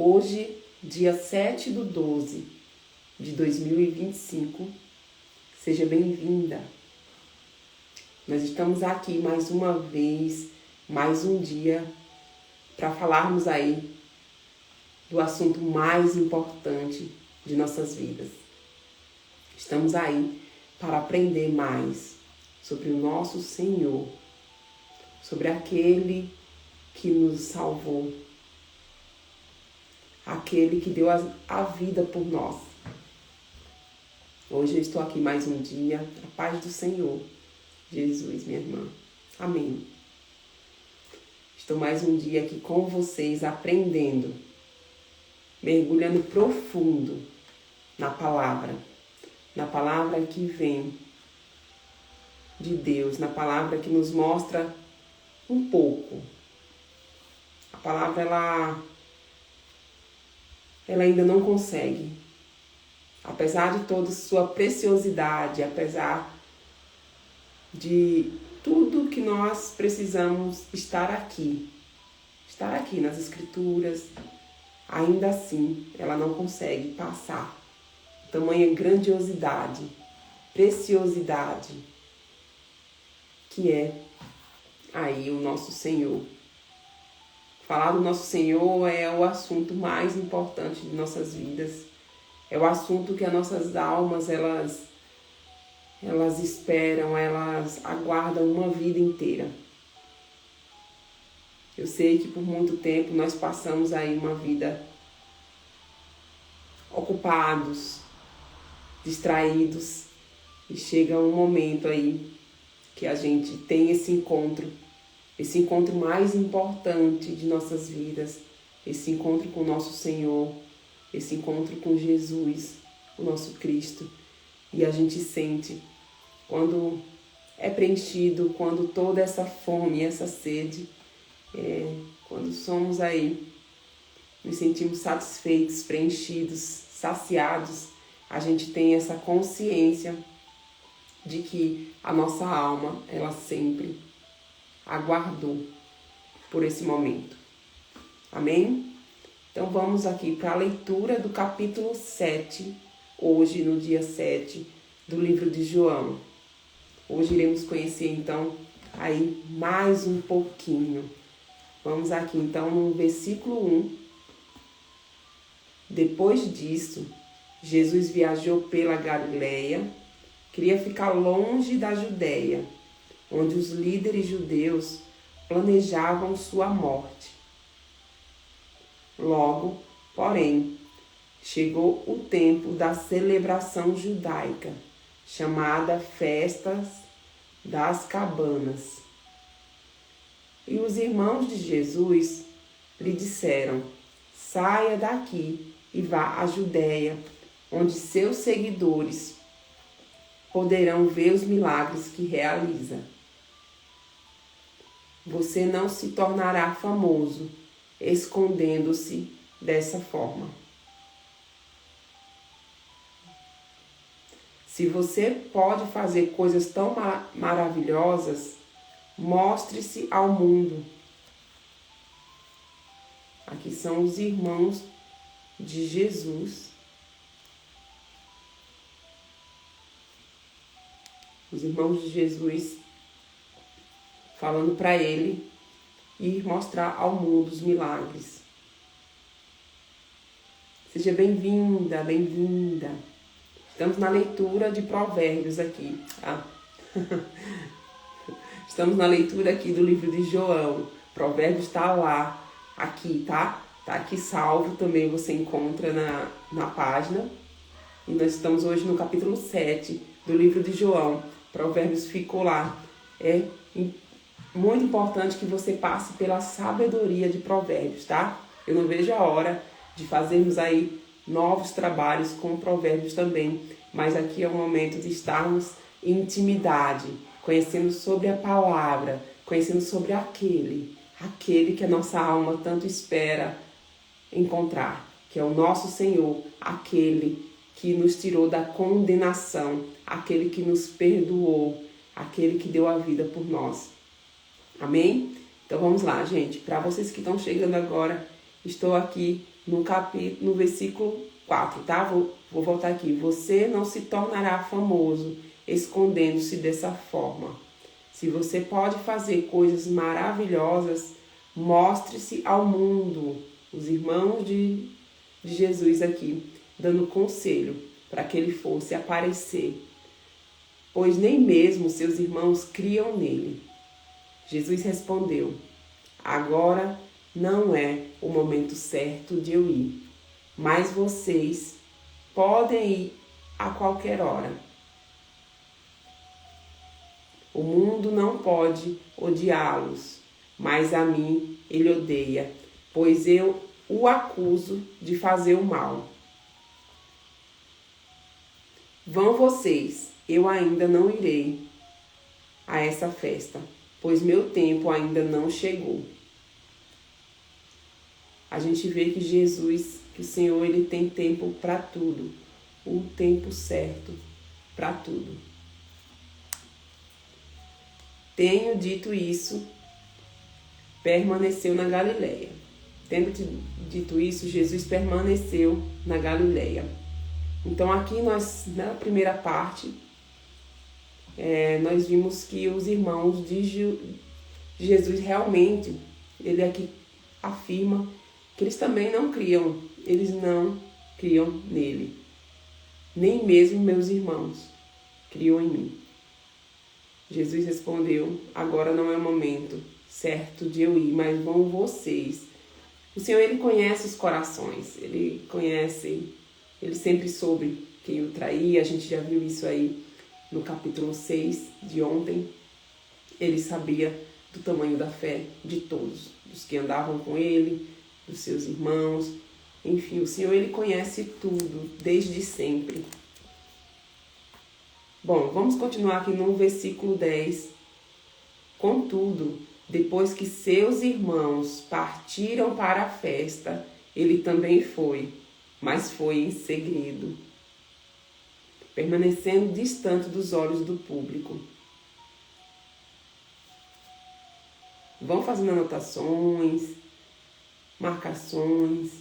Hoje, dia 7/12 de 2025, seja bem-vinda. Nós estamos aqui mais uma vez, mais um dia, para falarmos aí do assunto mais importante de nossas vidas. Estamos aí para aprender mais sobre o nosso Senhor, sobre aquele que nos salvou, aquele que deu a vida por nós. Hoje eu estou aqui mais um dia, a paz do Senhor, Jesus, minha irmã. Amém. Estou mais um dia aqui com vocês, aprendendo, mergulhando profundo na palavra que vem de Deus, na palavra que nos mostra um pouco. A palavra, ela ainda não consegue, apesar de toda sua preciosidade, apesar de tudo que nós precisamos estar aqui nas Escrituras, ainda assim ela não consegue passar tamanha grandiosidade, preciosidade que é aí o nosso Senhor. Falar do nosso Senhor é o assunto mais importante de nossas vidas. É o assunto que as nossas almas, elas esperam, elas aguardam uma vida inteira. Eu sei que por muito tempo nós passamos aí uma vida ocupados, distraídos, e chega um momento aí que a gente tem esse encontro mais importante de nossas vidas, esse encontro com o nosso Senhor, esse encontro com Jesus, o nosso Cristo. E a gente sente, quando é preenchido, quando toda essa fome, essa sede, quando somos aí, nos sentimos satisfeitos, preenchidos, saciados, a gente tem essa consciência de que a nossa alma, ela sempre aguardou por esse momento. Amém? Então vamos aqui para a leitura do capítulo 7, hoje no dia 7 do livro de João. Hoje iremos conhecer então aí mais um pouquinho. Vamos aqui então no versículo 1. Depois disso, Jesus viajou pela Galileia, queria ficar longe da Judeia, onde os líderes judeus planejavam sua morte. Logo, porém, chegou o tempo da celebração judaica, chamada Festas das Cabanas. E os irmãos de Jesus lhe disseram: saia daqui e vá à Judeia, onde seus seguidores poderão ver os milagres que realiza. Você não se tornará famoso escondendo-se dessa forma. Se você pode fazer coisas tão maravilhosas, mostre-se ao mundo. Aqui são os irmãos de Jesus. Os irmãos de Jesus falando para ele ir mostrar ao mundo os milagres. Seja bem-vinda, bem-vinda. Estamos na leitura de Provérbios aqui. Estamos na leitura aqui do livro de João. Provérbios está lá, aqui, tá? Tá aqui salvo também, você encontra na página. E nós estamos hoje no capítulo 7 do livro de João. Provérbios ficou lá. É muito importante que você passe pela sabedoria de Provérbios, tá? Eu não vejo a hora de fazermos aí novos trabalhos com Provérbios também. Mas aqui é o momento de estarmos em intimidade, conhecendo sobre a palavra, conhecendo sobre aquele que a nossa alma tanto espera encontrar, que é o nosso Senhor, aquele que nos tirou da condenação, aquele que nos perdoou, aquele que deu a vida por nós. Amém? Então vamos lá, gente. Para vocês que estão chegando agora, Estou aqui no versículo 4, tá? Vou voltar aqui. Você não se tornará famoso escondendo-se dessa forma. Se você pode fazer coisas maravilhosas, mostre-se ao mundo. Os irmãos de Jesus aqui, dando conselho para que ele fosse aparecer, pois nem mesmo seus irmãos criam nele. Jesus respondeu: agora não é o momento certo de eu ir, mas vocês podem ir a qualquer hora. O mundo não pode odiá-los, mas a mim ele odeia, pois eu o acuso de fazer o mal. Vão vocês, eu ainda não irei a essa festa, pois meu tempo ainda não chegou. A gente vê que Jesus, que o Senhor, ele tem tempo para tudo, o tempo certo para tudo. Tenho dito isso, permaneceu na Galileia. Tendo dito isso, Jesus permaneceu na Galileia. Então aqui nós, na primeira parte, nós vimos que os irmãos de Jesus realmente, ele aqui afirma que eles também não criam, eles não criam nele. Nem mesmo meus irmãos criam em mim. Jesus respondeu: agora não é o momento certo de eu ir, mas vão vocês. O Senhor, ele conhece os corações, ele conhece, ele sempre soube quem o traía. A gente já viu isso aí no capítulo 6 de ontem. Ele sabia do tamanho da fé de todos, dos que andavam com ele, dos seus irmãos. Enfim, o Senhor, ele conhece tudo, desde sempre. Bom, vamos continuar aqui no versículo 10. Contudo, depois que seus irmãos partiram para a festa, ele também foi, mas foi em segredo, permanecendo distante dos olhos do público. Vão fazendo anotações, marcações.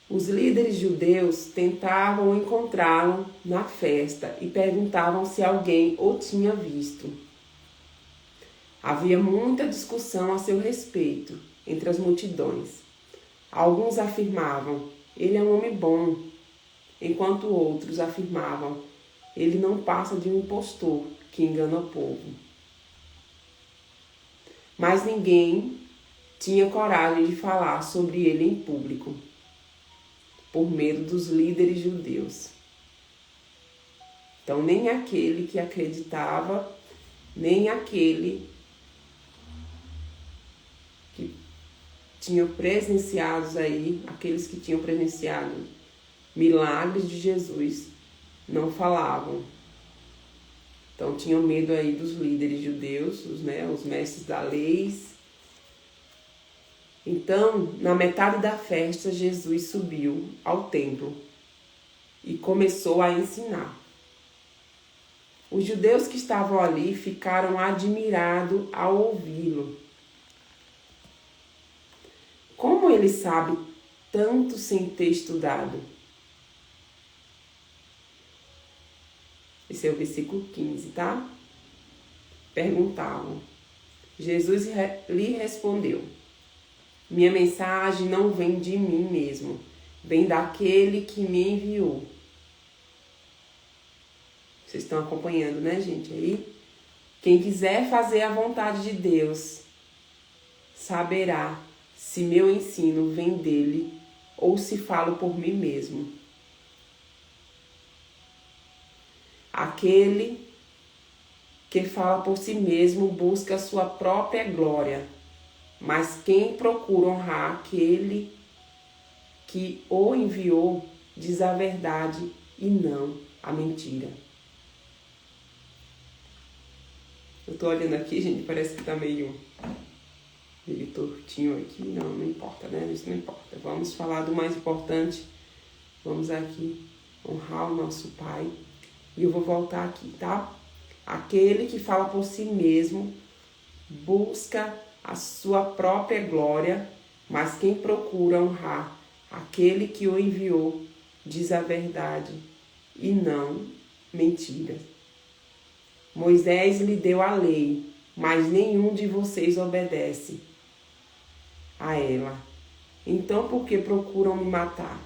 Os líderes judeus tentavam encontrá-lo na festa e perguntavam se alguém o tinha visto. Havia muita discussão a seu respeito entre as multidões. Alguns afirmavam: ele é um homem bom, enquanto outros afirmavam: ele não passa de um impostor que engana o povo. Mas ninguém tinha coragem de falar sobre ele em público, por medo dos líderes judeus. Então, nem aquele que acreditava, nem aquele que tinham presenciado aí, aqueles que tinham presenciado milagres de Jesus, não falavam. Então, tinham medo aí dos líderes judeus, os mestres da lei. Então, na metade da festa, Jesus subiu ao templo e começou a ensinar. Os judeus que estavam ali ficaram admirados ao ouvi-lo. Como ele sabe tanto sem ter estudado? Esse é o versículo 15, tá? Perguntavam. Jesus lhe respondeu: minha mensagem não vem de mim mesmo, vem daquele que me enviou. Vocês estão acompanhando, né, gente? Aí, quem quiser fazer a vontade de Deus, saberá se meu ensino vem dele ou se falo por mim mesmo. Aquele que fala por si mesmo busca a sua própria glória, mas quem procura honrar aquele que o enviou diz a verdade e não a mentira. Eu tô olhando aqui, gente, parece que tá meio tortinho aqui. Não importa, né? Isso não importa. Vamos falar do mais importante. Vamos aqui honrar o nosso Pai. E eu vou voltar aqui, tá? Aquele que fala por si mesmo busca a sua própria glória, Mas quem procura honrar aquele que o enviou, diz a verdade e não mentiras. Moisés lhe deu a lei, mas nenhum de vocês obedece a ela. Então, por que procuram me matar?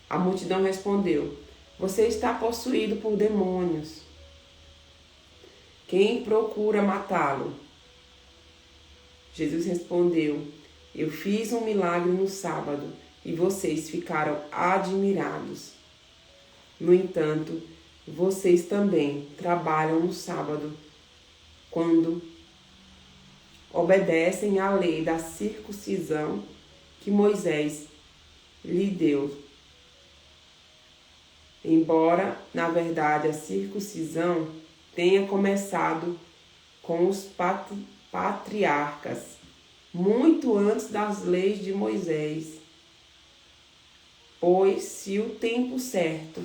A multidão respondeu: você está possuído por demônios. Quem procura matá-lo? Jesus respondeu: eu fiz um milagre no sábado e vocês ficaram admirados. No entanto, vocês também trabalham no sábado, quando obedecem à lei da circuncisão que Moisés lhe deu. Embora, na verdade, a circuncisão tenha começado com os patriarcas, muito antes das leis de Moisés. Pois se o tempo certo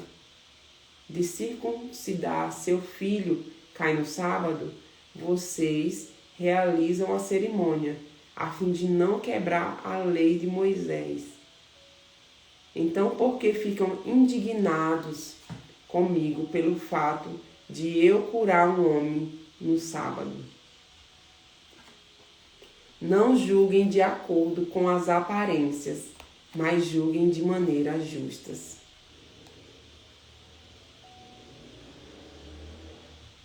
de circuncidar seu filho cai no sábado, vocês realizam a cerimônia, a fim de não quebrar a lei de Moisés. Então, por que ficam indignados comigo pelo fato de eu curar um homem no sábado? Não julguem de acordo com as aparências, mas julguem de maneira justas.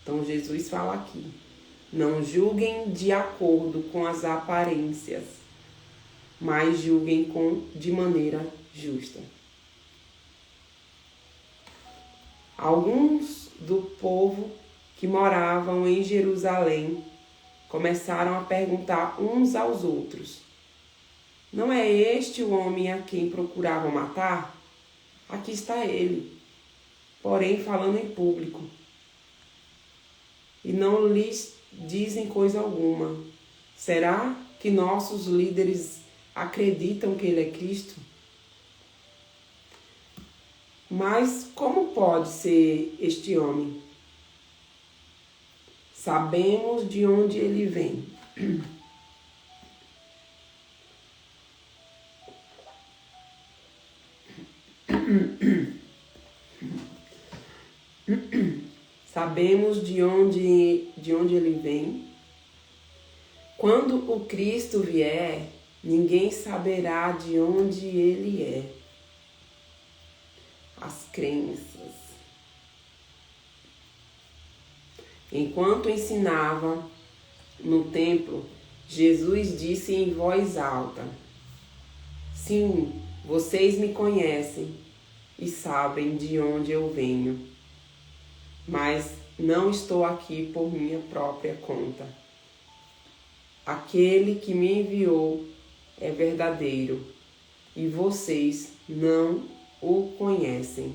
Então Jesus fala aqui: não julguem de acordo com as aparências, mas julguem de maneira justa. Alguns do povo que moravam em Jerusalém começaram a perguntar uns aos outros: não é este o homem a quem procuravam matar? Aqui está ele, porém falando em público. E não lhes dizem coisa alguma. Será que nossos líderes acreditam que ele é Cristo? Mas como pode ser este homem? Sabemos de onde ele vem. Sabemos de onde ele vem. Quando o Cristo vier, ninguém saberá de onde ele é. As crenças. Enquanto ensinava no templo, Jesus disse em voz alta: sim, vocês me conhecem e sabem de onde eu venho, mas não estou aqui por minha própria conta. Aquele que me enviou é verdadeiro e vocês não o conhecem.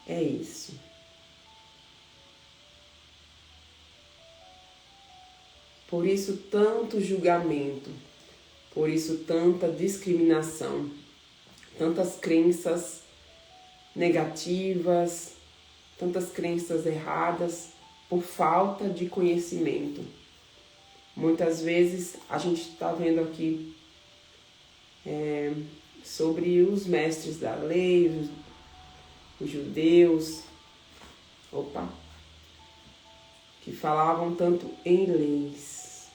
É isso. Por isso tanto julgamento, por isso tanta discriminação, tantas crenças negativas, tantas crenças erradas por falta de conhecimento. Muitas vezes a gente está vendo aqui sobre os mestres da lei, os judeus, que falavam tanto em leis.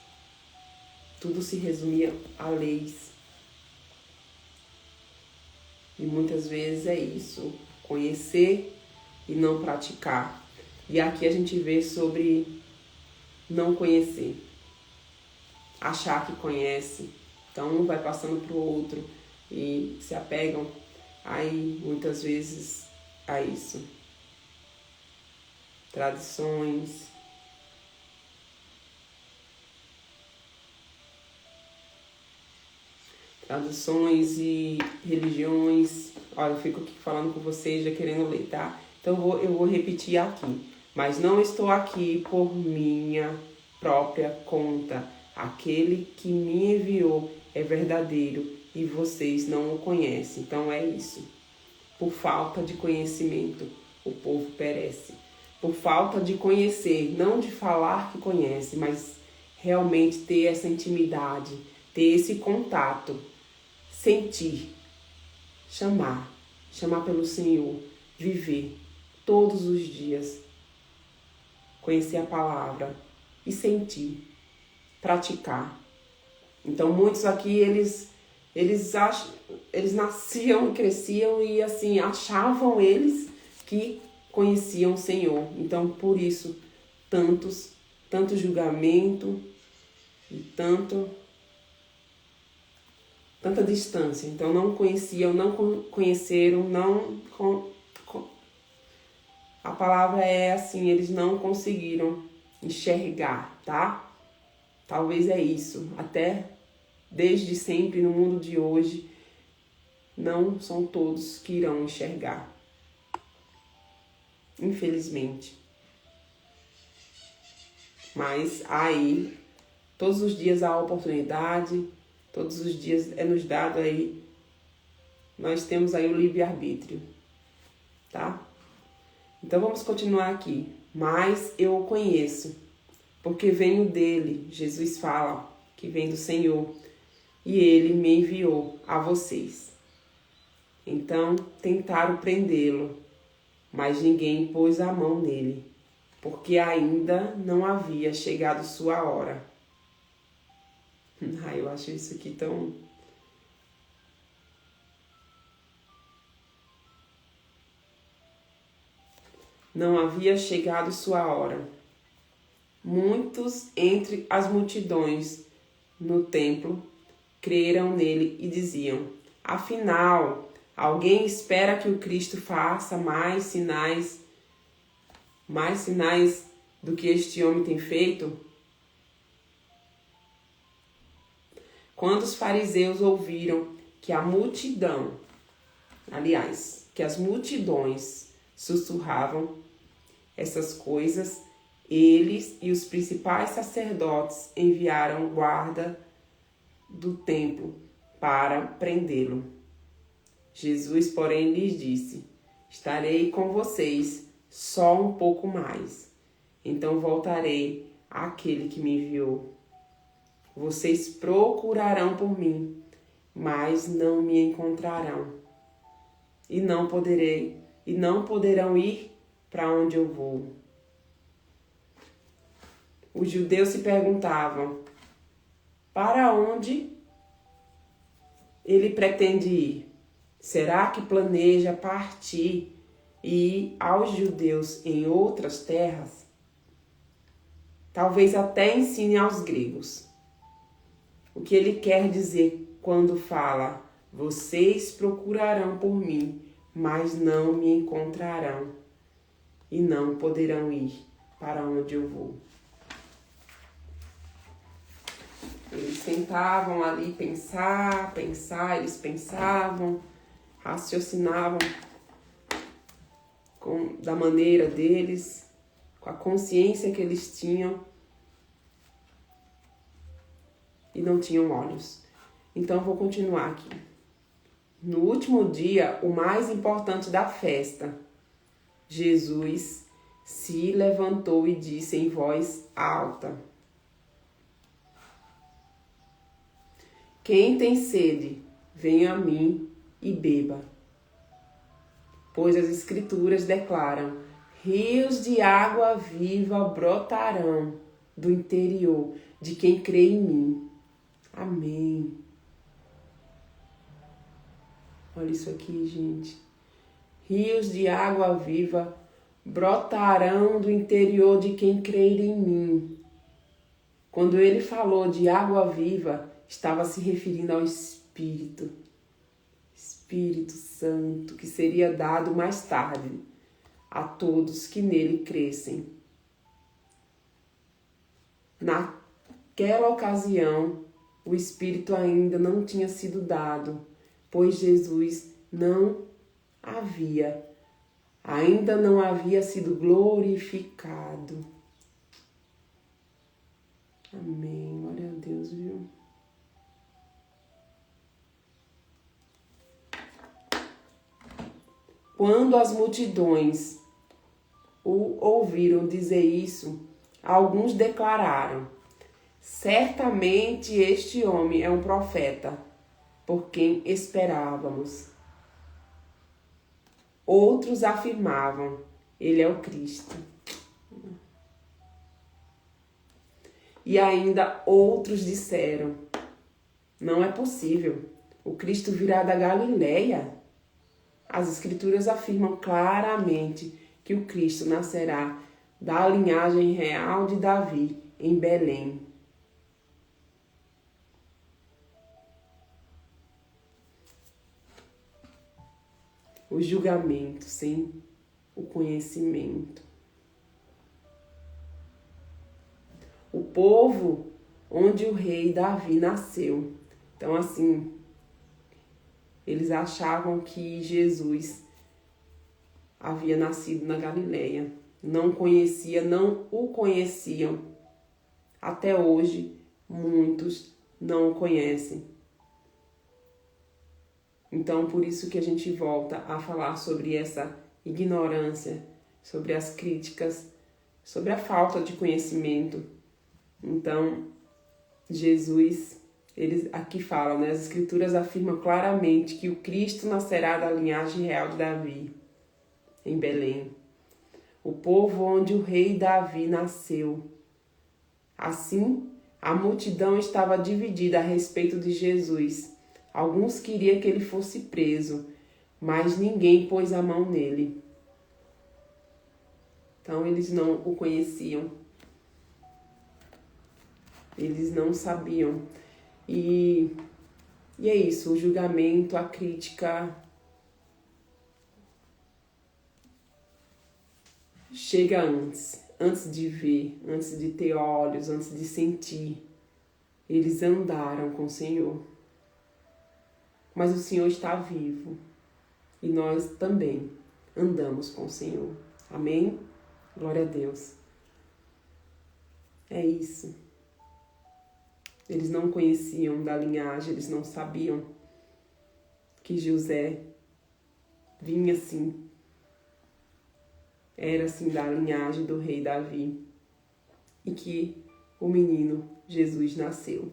Tudo se resumia a leis. E muitas vezes é isso, conhecer e não praticar. E aqui a gente vê sobre não conhecer, achar que conhece. Então um vai passando para o outro e se apegam aí muitas vezes a isso. Tradições, e religiões. Olha, eu fico aqui falando com vocês, já querendo ler, tá? Então eu vou repetir aqui. Mas não estou aqui por minha própria conta. Aquele que me enviou é verdadeiro e vocês não o conhecem. Então é isso. Por falta de conhecimento, o povo perece. por falta de conhecer, não de falar que conhece, mas realmente ter essa intimidade, ter esse contato, sentir, chamar pelo Senhor, viver todos os dias, conhecer a palavra e sentir, praticar. Então muitos aqui, eles nasciam, cresciam e assim, achavam eles que conheciam o Senhor. Então por isso, tanto julgamento e tanta distância. Então não conheciam, não conheceram, a palavra é assim, eles não conseguiram enxergar, tá? Talvez é isso. Até desde sempre no mundo de hoje, não são todos que irão enxergar. Infelizmente. Mas aí, todos os dias há oportunidade, todos os dias é nos dado aí, nós temos aí o livre-arbítrio, tá? Então vamos continuar aqui. Mas eu o conheço, porque venho dele. Jesus fala que vem do Senhor, e ele me enviou a vocês. Então tentaram prendê-lo, mas ninguém pôs a mão nele, porque ainda não havia chegado sua hora. Eu acho isso aqui tão... Não havia chegado sua hora. Muitos entre as multidões no templo creram nele e diziam: afinal, alguém espera que o Cristo faça mais sinais do que este homem tem feito? Quando os fariseus ouviram que as multidões sussurravam essas coisas, eles e os principais sacerdotes enviaram guarda do templo para prendê-lo. Jesus, porém, lhes disse: estarei com vocês só um pouco mais, então voltarei àquele que me enviou. Vocês procurarão por mim, mas não me encontrarão, e não poderão ir para onde eu vou. Os judeus se perguntavam: para onde ele pretende ir? Será que planeja partir e ir aos judeus em outras terras? Talvez até ensine aos gregos. O que ele quer dizer quando fala: vocês procurarão por mim, mas não me encontrarão, e não poderão ir para onde eu vou. Eles tentavam ali pensar, eles pensavam, raciocinavam da maneira deles, com a consciência que eles tinham, e não tinham olhos. Então eu vou continuar aqui. No último dia, o mais importante da festa, Jesus se levantou e disse em voz alta: quem tem sede, venha a mim e beba. Pois as Escrituras declaram: rios de água viva brotarão do interior de quem crê em mim. Amém. Olha isso aqui, gente. Rios de água viva brotarão do interior de quem crer em mim. Quando ele falou de água viva, estava se referindo ao Espírito Santo, que seria dado mais tarde a todos que nele crescem. Naquela ocasião, o Espírito ainda não tinha sido dado, pois Jesus ainda não havia sido glorificado. Amém. Glória a Deus, viu? Quando as multidões o ouviram dizer isso, alguns declararam: certamente este homem é um profeta, por quem esperávamos. Outros afirmavam: ele é o Cristo. E ainda outros disseram: não é possível, o Cristo virá da Galileia. As Escrituras afirmam claramente que o Cristo nascerá da linhagem real de Davi, em Belém. O julgamento sem o conhecimento. O povo onde o rei Davi nasceu. Então, assim, eles achavam que Jesus havia nascido na Galileia. Não o conheciam. Até hoje, muitos não o conhecem. Então, por isso que a gente volta a falar sobre essa ignorância, sobre as críticas, sobre a falta de conhecimento. Então, Jesus, eles aqui falam, né? As Escrituras afirmam claramente que o Cristo nascerá da linhagem real de Davi, em Belém. O povo onde o rei Davi nasceu. Assim, a multidão estava dividida a respeito de Jesus. Alguns queriam que ele fosse preso, mas ninguém pôs a mão nele. Então, eles não o conheciam. Eles não sabiam. E é isso, o julgamento, a crítica chega antes de ver, antes de ter olhos, antes de sentir. Eles andaram com o Senhor. Mas o Senhor está vivo e nós também andamos com o Senhor. Amém? Glória a Deus. É isso. Eles não conheciam da linhagem, eles não sabiam que José vinha assim, era assim da linhagem do rei Davi e que o menino Jesus nasceu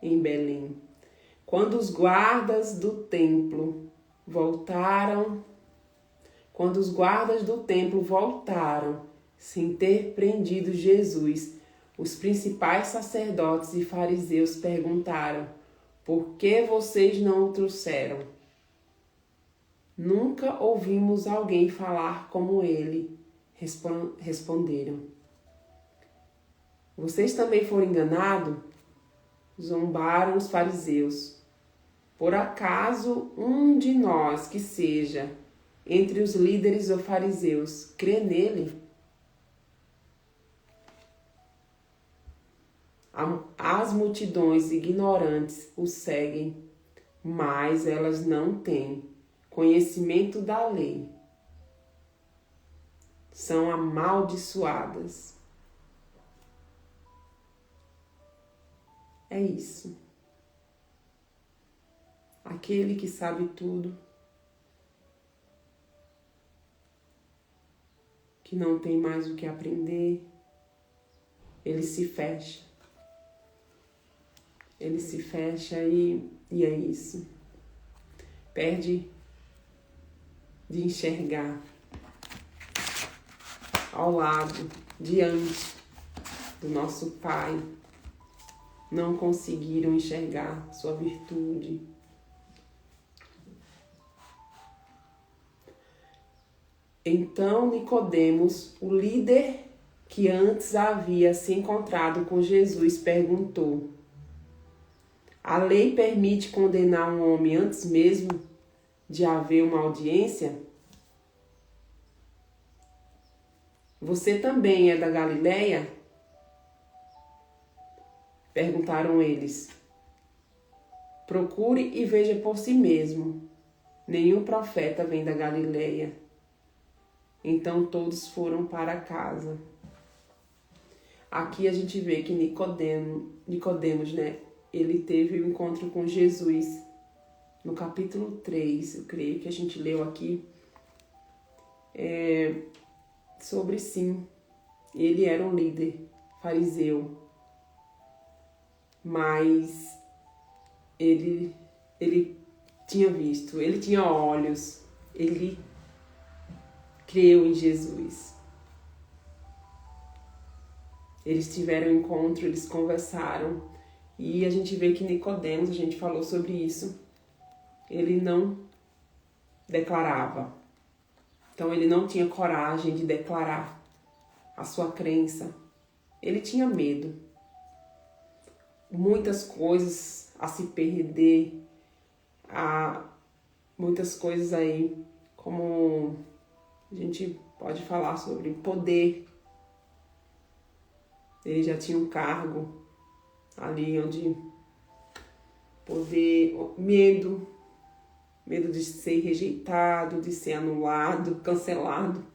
em Belém. Quando os guardas do templo voltaram sem ter prendido Jesus, os principais sacerdotes e fariseus perguntaram: por que vocês não o trouxeram? Nunca ouvimos alguém falar como ele, responderam. Vocês também foram enganados? Zombaram os fariseus. Por acaso um de nós que seja entre os líderes ou fariseus crê nele? As multidões ignorantes o seguem, mas elas não têm conhecimento da lei. São amaldiçoadas. É isso. Aquele que sabe tudo, que não tem mais o que aprender, ele se fecha. Ele se fecha e é isso. Perde de enxergar ao lado, diante do nosso Pai. Não conseguiram enxergar sua virtude. Então Nicodemos, o líder que antes havia se encontrado com Jesus, perguntou: a lei permite condenar um homem antes mesmo de haver uma audiência? Você também é da Galileia? Perguntaram eles. Procure e veja por si mesmo. Nenhum profeta vem da Galileia. Então todos foram para casa. Aqui a gente vê que Nicodemos, né? Ele teve um encontro com Jesus. No capítulo 3, eu creio que a gente leu aqui. sobre sim, ele era um líder fariseu, mas ele tinha visto, ele tinha olhos, ele creu em Jesus. Eles tiveram um encontro, eles conversaram, e a gente vê que Nicodemos, a gente falou sobre isso, ele não declarava. Então ele não tinha coragem de declarar a sua crença. Ele tinha medo. Muitas coisas a se perder, muitas coisas aí, como a gente pode falar sobre poder. Ele já tinha um cargo ali onde poder, medo de ser rejeitado, de ser anulado, cancelado,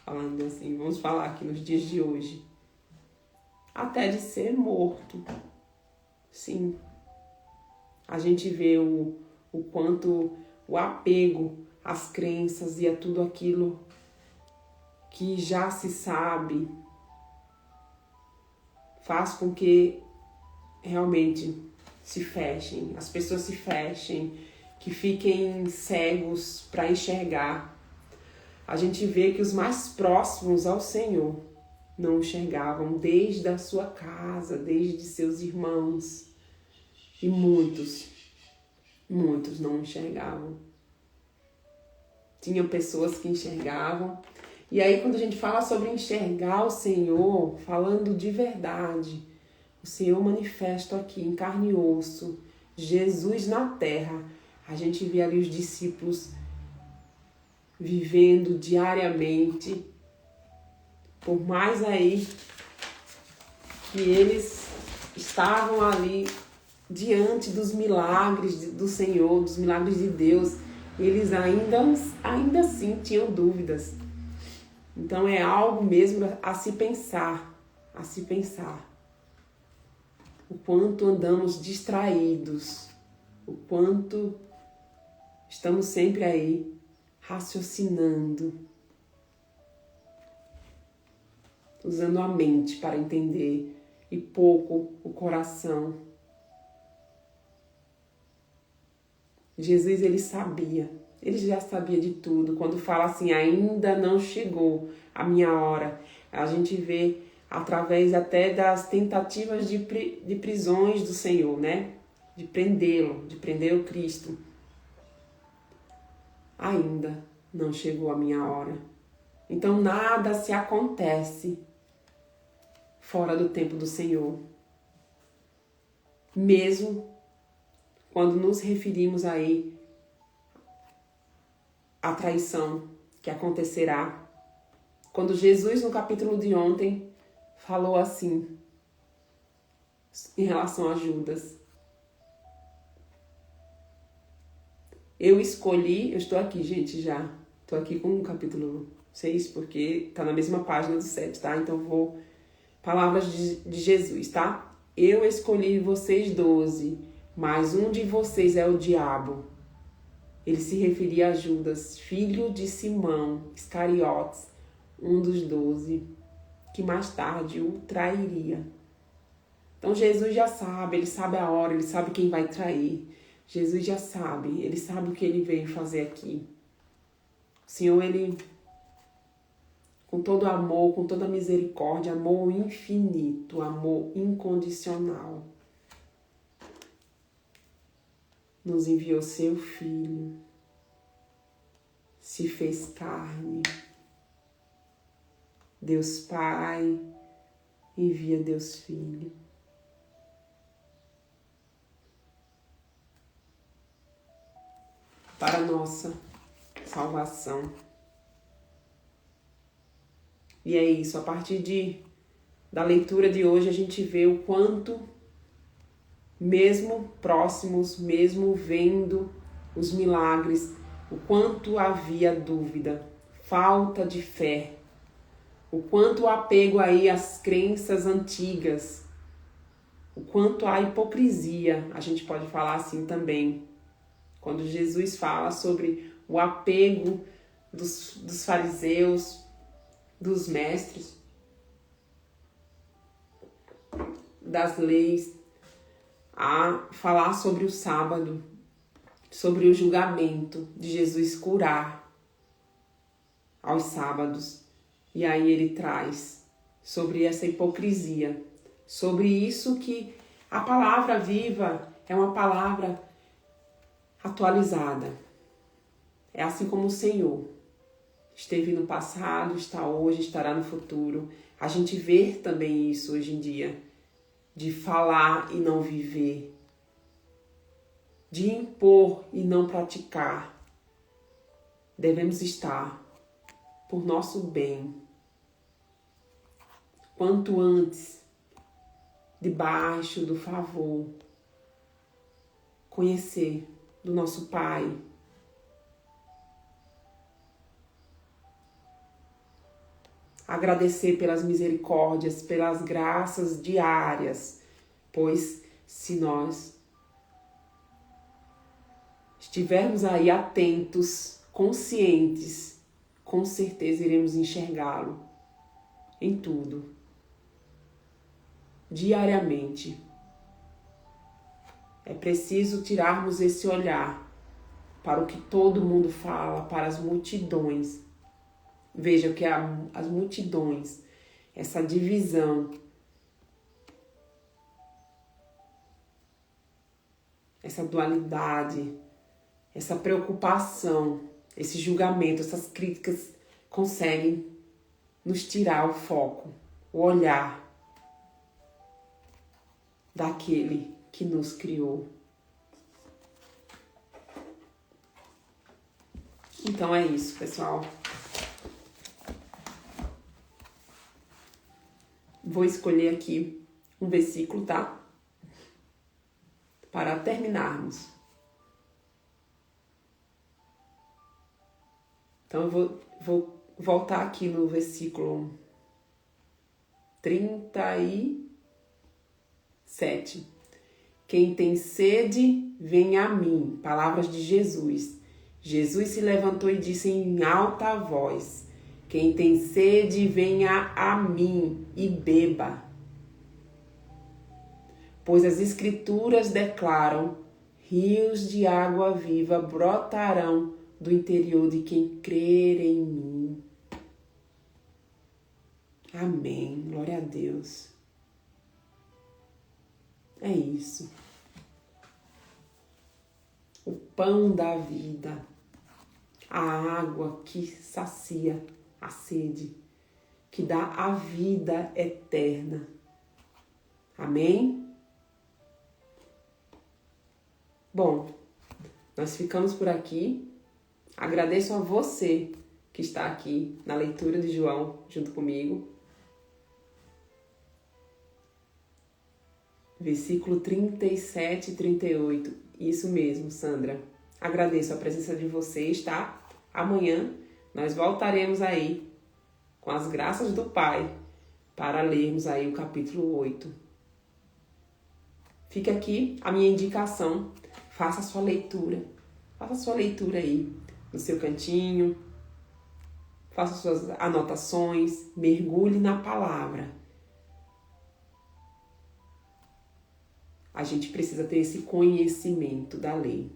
falando assim, vamos falar aqui nos dias de hoje, até de ser morto. Sim, a gente vê o quanto o apego às crenças e a tudo aquilo que já se sabe faz com que realmente se fechem, as pessoas se fechem, que fiquem cegos para enxergar. A gente vê que os mais próximos ao Senhor não enxergavam, desde a sua casa, desde seus irmãos. E muitos não enxergavam. Tinham pessoas que enxergavam. E aí, quando a gente fala sobre enxergar o Senhor, falando de verdade, o Senhor manifesto aqui em carne e osso, Jesus na terra, a gente vê ali os discípulos vivendo diariamente, por mais aí que eles estavam ali diante dos milagres do Senhor, dos milagres de Deus, eles ainda assim tinham dúvidas. Então é algo mesmo a se pensar, o quanto andamos distraídos, o quanto estamos sempre aí raciocinando, usando a mente para entender e pouco o coração. Jesus, ele já sabia de tudo. Quando fala assim, ainda não chegou a minha hora, a gente vê através até das tentativas de prisões do Senhor, né? De prendê-lo, de prender o Cristo. Ainda não chegou a minha hora. Então nada se acontece fora do tempo do Senhor. Mesmo quando nos referimos aí à traição que acontecerá. Quando Jesus, no capítulo de ontem, falou assim, em relação a Judas. Eu estou aqui, gente, já. Estou aqui com o capítulo 6, porque está na mesma página do 7, tá? Então vou... Palavras de Jesus, tá? Eu escolhi vocês 12, mas um de vocês é o diabo. Ele se referia a Judas, filho de Simão Iscariotes, um dos 12, que mais tarde o trairia. Então Jesus já sabe, ele sabe a hora, ele sabe quem vai trair. Jesus já sabe, ele sabe o que ele veio fazer aqui. O Senhor, ele, com todo amor, com toda misericórdia, amor infinito, amor incondicional, nos enviou seu Filho, se fez carne. Deus Pai envia Deus Filho. Para a nossa salvação. E é isso, a partir da leitura de hoje a gente vê o quanto, mesmo próximos, mesmo vendo os milagres, o quanto havia dúvida, falta de fé, o quanto o apego aí às crenças antigas, o quanto a hipocrisia, a gente pode falar assim também, quando Jesus fala sobre o apego dos fariseus, dos mestres, das leis, a falar sobre o sábado, sobre o julgamento de Jesus curar aos sábados. E aí ele traz sobre essa hipocrisia, sobre isso que a palavra viva é uma palavra atualizada. É assim como o Senhor esteve no passado, está hoje, estará no futuro. A gente vê também isso hoje em dia, de falar e não viver, de impor e não praticar. Devemos estar por nosso bem, quanto antes, debaixo do favor, conhecer do nosso Pai, agradecer pelas misericórdias, pelas graças diárias, pois se nós estivermos aí atentos, conscientes, com certeza iremos enxergá-lo em tudo, diariamente. É preciso tirarmos esse olhar para o que todo mundo fala, para as multidões. Veja que as multidões, essa divisão, essa dualidade, essa preocupação, esse julgamento, essas críticas conseguem nos tirar o foco, o olhar daquele que nos criou. Então é isso, pessoal. Vou escolher aqui um versículo, tá? Para terminarmos. Então eu vou voltar aqui no versículo 37. Quem tem sede, venha a mim. Palavras de Jesus. Jesus se levantou e disse em alta voz: quem tem sede, venha a mim e beba. Pois as Escrituras declaram: rios de água viva brotarão do interior de quem crer em mim. Amém. Glória a Deus. É isso. O pão da vida, a água que sacia a sede, que dá a vida eterna. Amém? Bom, nós ficamos por aqui. Agradeço a você que está aqui na leitura de João junto comigo. Versículo 37 e 38. Isso mesmo, Sandra. Agradeço a presença de vocês, tá? Amanhã nós voltaremos aí com as graças do Pai para lermos aí o capítulo 8. Fica aqui a minha indicação. Faça a sua leitura. Faça a sua leitura aí no seu cantinho. Faça suas anotações. Mergulhe na palavra. A gente precisa ter esse conhecimento da lei.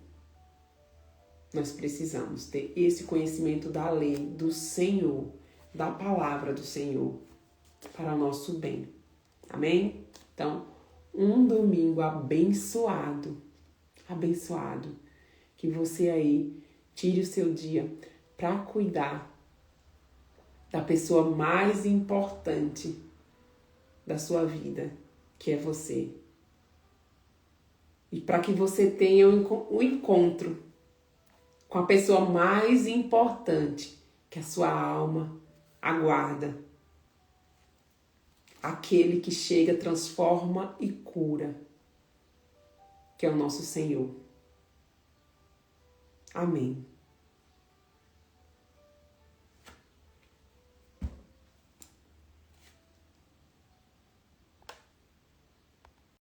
Nós precisamos ter esse conhecimento da lei, do Senhor, da palavra do Senhor, para o nosso bem. Amém? Então, um domingo abençoado, abençoado. Que você aí tire o seu dia para cuidar da pessoa mais importante da sua vida, que é você. E para que você tenha um encontro com a pessoa mais importante que a sua alma aguarda. Aquele que chega, transforma e cura, que é o nosso Senhor. Amém.